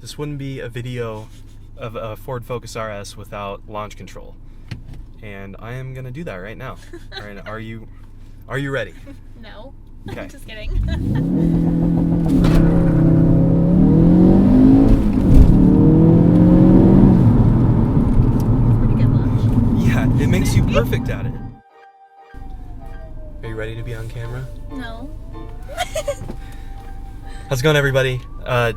this wouldn't be a video of a Ford Focus RS without launch control. And I am gonna do that right now. All right, are you ready? No. Okay. Just kidding. Pretty good launch. Yeah, it makes you perfect at it. Are you ready to be on camera? No. How's it going, everybody? Oh,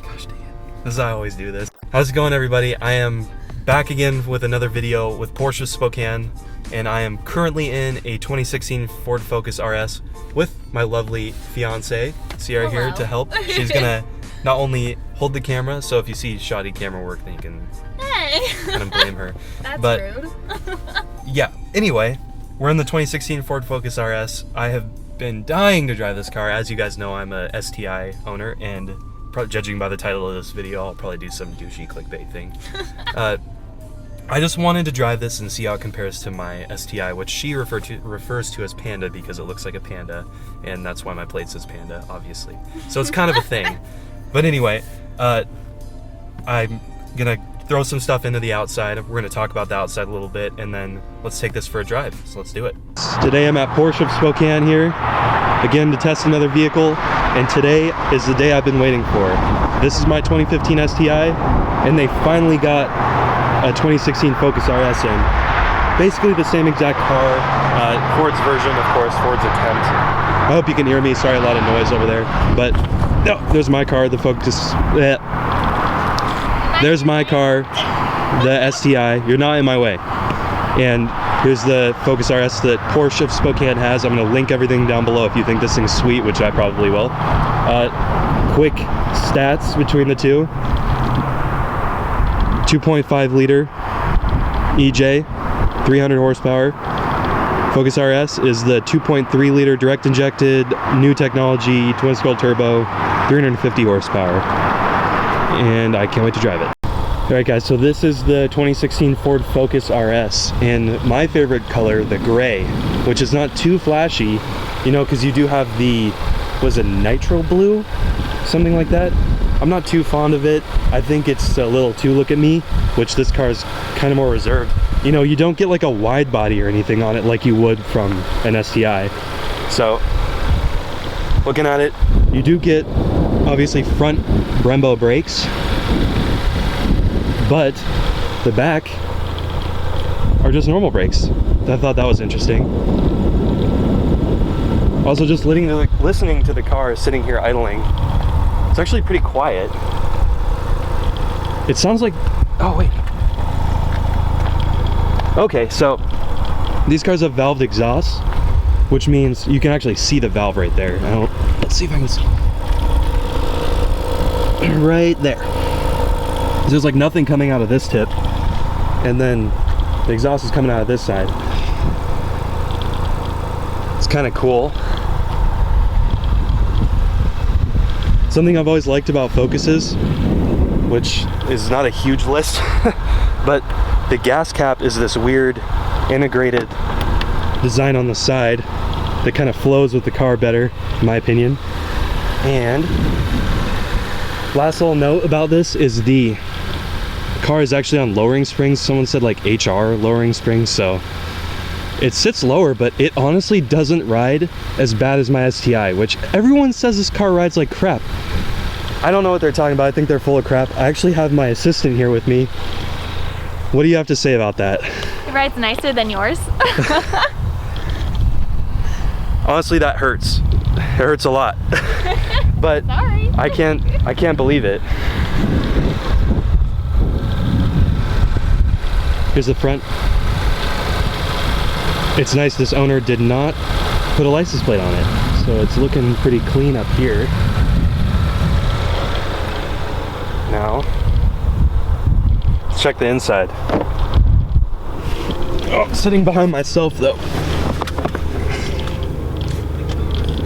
gosh dang it. This is how I always do this. How's it going, everybody? I am back again with another video with Porsche of Spokane, and I am currently in a 2016 Ford Focus RS with my lovely fiance, Sierra, here to help. She's gonna not only hold the camera, so if you see shoddy camera work, then you can kind of blame her. That's rude. Yeah, anyway, we're in the 2016 Ford Focus RS. I have been dying to drive this car. As you guys know, I'm a STI owner, and probably judging by the title of this video, I'll probably do some douchey clickbait thing. I just wanted to drive this and see how it compares to my STI, which she refers to as Panda because it looks like a panda, and that's why my plate says Panda, obviously. So it's kind of a thing. But anyway, I'm gonna throw some stuff into the outside. We're gonna talk about the outside a little bit, and then let's take this for a drive. So let's do it. Today I'm at Porsche of Spokane here, again to test another vehicle, and today is the day I've been waiting for. This is my 2015 STI, and they finally got a 2016 Focus RS in. Basically the same exact car, Ford's version, of course, Ford's attempt. I hope you can hear me, sorry, a lot of noise over there. But, no, there's my car, the Focus. There's my car, the STI. You're not in my way. And here's the Focus RS that Porsche of Spokane has. I'm gonna link everything down below if you think this thing's sweet, which I probably will. Quick stats between the two. 2.5 liter EJ, 300 horsepower. Focus RS is the 2.3 liter direct injected, new technology, twin scroll turbo, 350 horsepower. And I can't wait to drive it. Alright guys, so this is the 2016 Ford Focus RS, and my favorite color, the gray, which is not too flashy, you know, because you do have the, was it nitro blue? Something like that. I'm not too fond of it. I think it's a little too look at me, which this car is kind of more reserved. You know, you don't get like a wide body or anything on it like you would from an STI. So, looking at it, you do get obviously front Brembo brakes, but the back are just normal brakes. I thought that was interesting. Also, just listening to the car sitting here idling, it's actually pretty quiet. It sounds like, oh wait. Okay, so these cars have valved exhaust, which means you can actually see the valve right there. Let's see if I can see. Right there. So there's like nothing coming out of this tip, and then the exhaust is coming out of this side. It's kind of cool. Something I've always liked about Focuses, which is not a huge list, but the gas cap is this weird integrated design on the side that kind of flows with the car better, in my opinion. And last little note about this is the car is actually on lowering springs. Someone said like HR lowering springs, so it sits lower, but it honestly doesn't ride as bad as my STI, which everyone says this car rides like crap. I don't know what they're talking about. I think they're full of crap. I actually have my assistant here with me. What do you have to say about that? It rides nicer than yours. Honestly, that hurts. It hurts a lot. But sorry. I can't believe it. Here's the front. It's nice this owner did not put a license plate on it, so it's looking pretty clean up here. Now, let's check the inside. Oh, sitting behind myself though.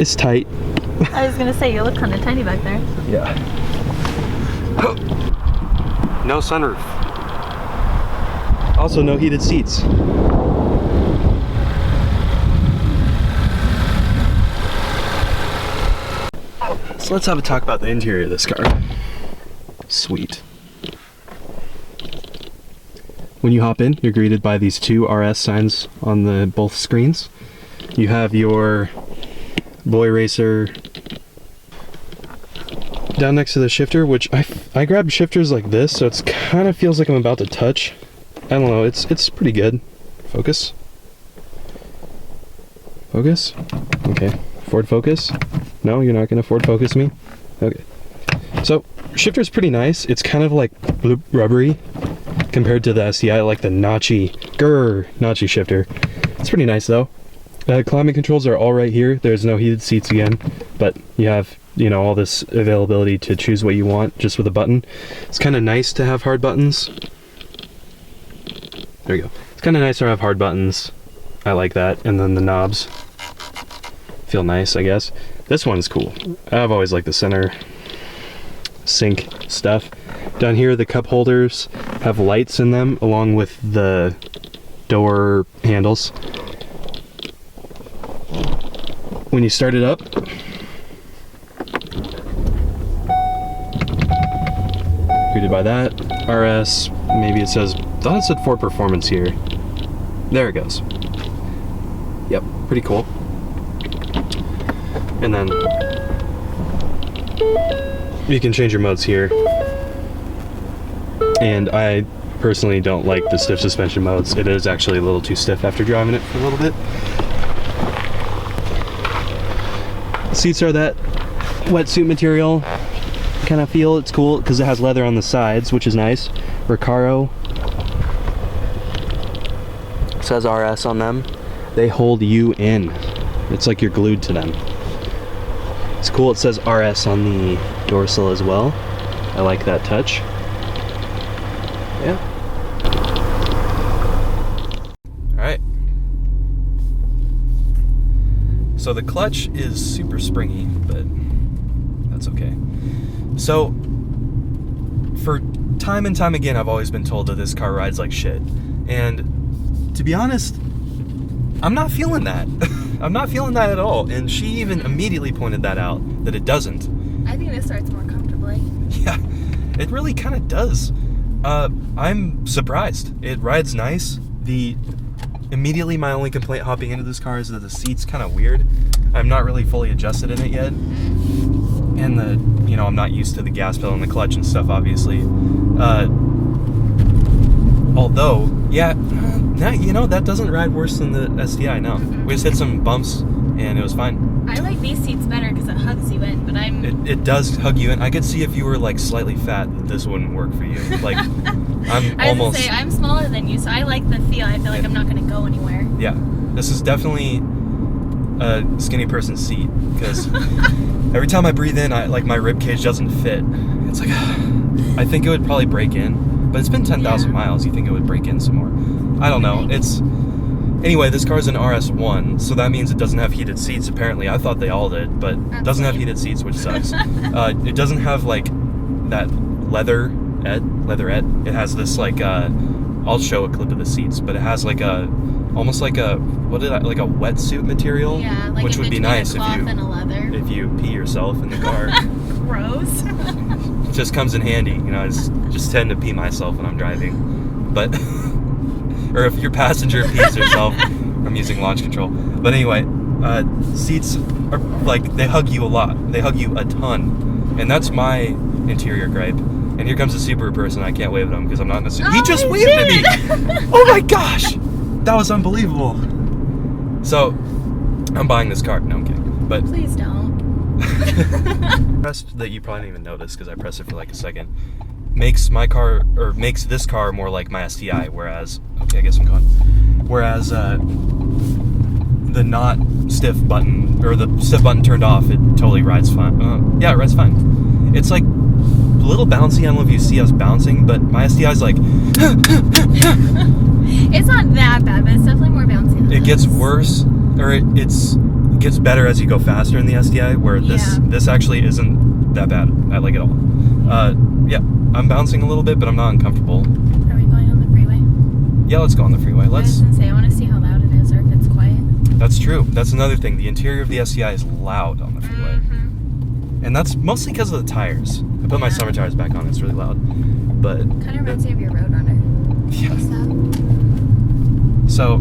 It's tight. I was gonna say, you look kind of tiny back there. Yeah. No sunroof. Also, no heated seats. So let's have a talk about the interior of this car. Sweet. When you hop in, you're greeted by these two RS signs on the both screens. You have your Boy Racer down next to the shifter, which I grabbed shifters like this, so it's kind of feels like I'm about to touch. I don't know, it's pretty good. Focus. Focus? Okay. Ford Focus? No, you're not gonna Ford Focus me? Okay. So, shifter's pretty nice. It's kind of like rubbery compared to the STI, like the notchy shifter. It's pretty nice though. Climate controls are all right here. There's no heated seats again, but you have, you know, all this availability to choose what you want just with a button. It's kind of nice to have hard buttons. There we go. It's kind of nice to have hard buttons. I like that. And then the knobs feel nice, I guess. This one's cool. I've always liked the center sync stuff. Down here, the cup holders have lights in them along with the door handles. When you start it up, greeted by that. RS, maybe it says, I thought it said Ford Performance here. There it goes. Yep, pretty cool. And then you can change your modes here. And I personally don't like the stiff suspension modes. It is actually a little too stiff after driving it for a little bit. The seats are that wetsuit material kind of feel. It's cool because it has leather on the sides, which is nice. Recaro says RS on them. They hold you in. It's like you're glued to them. It's cool. It says RS on the dorsal as well. I like that touch. Yeah. Alright. So the clutch is super springy, but that's okay. So, for time and time again, I've always been told that this car rides like shit. And to be honest, I'm not feeling that. I'm not feeling that at all. And she even immediately pointed that out, that it doesn't. I think this rides more comfortably. Yeah, it really kind of does. I'm surprised. It rides nice. Immediately my only complaint hopping into this car is that the seat's kind of weird. I'm not really fully adjusted in it yet. And I'm not used to the gas pedal and the clutch and stuff, obviously. Although, yeah, that doesn't ride worse than the STI, no. We just hit some bumps and it was fine. I like these seats better because it hugs you in, but It does hug you in. I could see if you were like slightly fat that this wouldn't work for you. Like, I was gonna say, I'm smaller than you, so I like the feel. I feel like I'm not gonna go anywhere. Yeah, this is definitely a skinny person's seat because every time I breathe in, my rib cage doesn't fit. It's like, I think it would probably break in, but it's been 10,000 miles. You think it would break in some more? I don't know. Anyway, this car's an RS1, so that means it doesn't have heated seats, apparently. I thought they all did, but it doesn't have heated seats, which sucks. It doesn't have, like, that leatherette. It has this, like, I'll show a clip of the seats, but it has, like, almost like a wetsuit material, like which would be nice if you pee yourself in the car. Gross. It just comes in handy, I just tend to pee myself when I'm driving, but... or if your passenger pees herself, I'm using launch control. But anyway, seats are like, they hug you a lot. They hug you a ton. And that's my interior gripe. And here comes a Subaru person. I can't wave at him because I'm not necessarily... He just waved at me! Oh my gosh! That was unbelievable. So, I'm buying this car. No, I'm kidding. But please don't. Pressed that you probably didn't even notice because I pressed it for like a second. Makes this car more like my STI, whereas, okay, I guess I'm gone. Whereas the not stiff button, or the stiff button turned off, it totally rides fine. Yeah, it rides fine. It's like a little bouncy. I don't know if you see us bouncing, but my STI's like... It's not that bad, but it's definitely more bouncy than it gets worse, or it gets better as you go faster in the STI, where this actually isn't that bad. I like it all. Yeah, I'm bouncing a little bit, but I'm not uncomfortable. Are we going on the freeway? Yeah, let's go on the freeway. I was gonna say, I want to see how loud it is, or if it's quiet. That's true. That's another thing. The interior of the STI is loud on the freeway. And that's mostly because of the tires. I put my summer tires back on, it's really loud. But kind of reminds me of your Roadrunner. yeah. So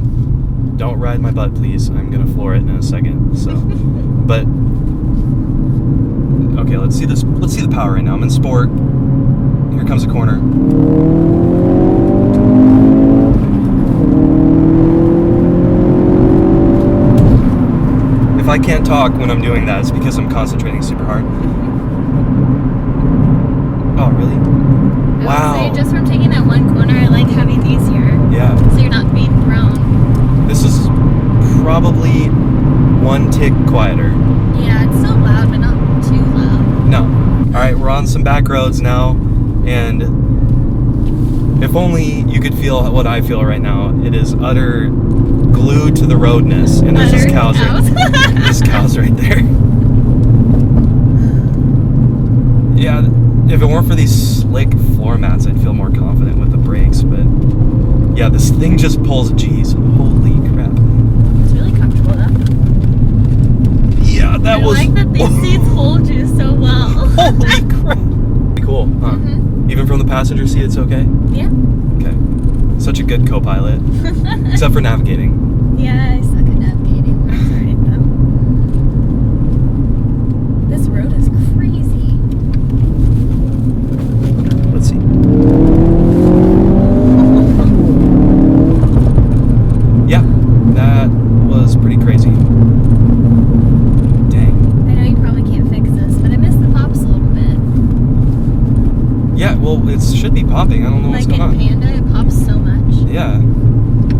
don't ride my butt, please. I'm gonna floor it in a second. So but okay, let's see this. Let's see the power right now. I'm in sport. Here comes a corner. If I can't talk when I'm doing that, it's because I'm concentrating super hard. Oh, really? Wow. I would say just from taking that one corner, I like having these here. Yeah. So you're not being thrown. This is probably one tick quieter. Yeah, it's still loud, but not too loud. No. All right, we're on some back roads now, and if only you could feel what I feel right now. It is utter glued to the roadness, and there's just cows. There's cows right there. Yeah, if it weren't for these slick floor mats, I'd feel more confident with the brakes, but yeah, this thing just pulls G's. Holy crap. It's really comfortable though. Yeah, that was... I like that these seats hold you so well. Holy crap. Pretty cool, huh? Mm-hmm. Even from the passenger seat, it's okay? Yeah. Okay. Such a good co-pilot. Except for navigating. Yeah, I suck at navigating. That's alright though. This road is crazy. Let's see. Yeah, that was pretty crazy. Dang. I know you probably can't fix this, but I miss the pops a little bit. Yeah, well, it should be popping. I don't know what's going on. Like in Panda, it pops so much. Yeah.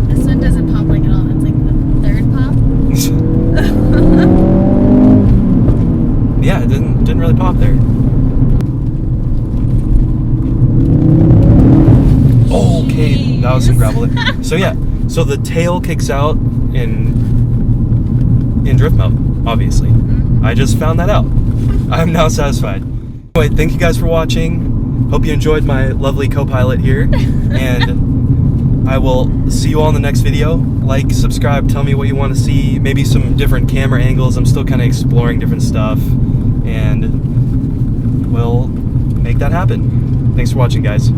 This one doesn't pop like at all. It's like the third pop. Yeah, it didn't really pop there. Oh, okay, that was some gravel. So yeah, so the tail kicks out in drift mode, obviously. Mm-hmm. I just found that out. I'm now satisfied. Anyway, thank you guys for watching. Hope you enjoyed my lovely co-pilot here, and I will see you all in the next video. Like, subscribe, tell me what you want to see, maybe some different camera angles. I'm still kind of exploring different stuff, and we'll make that happen. Thanks for watching, guys.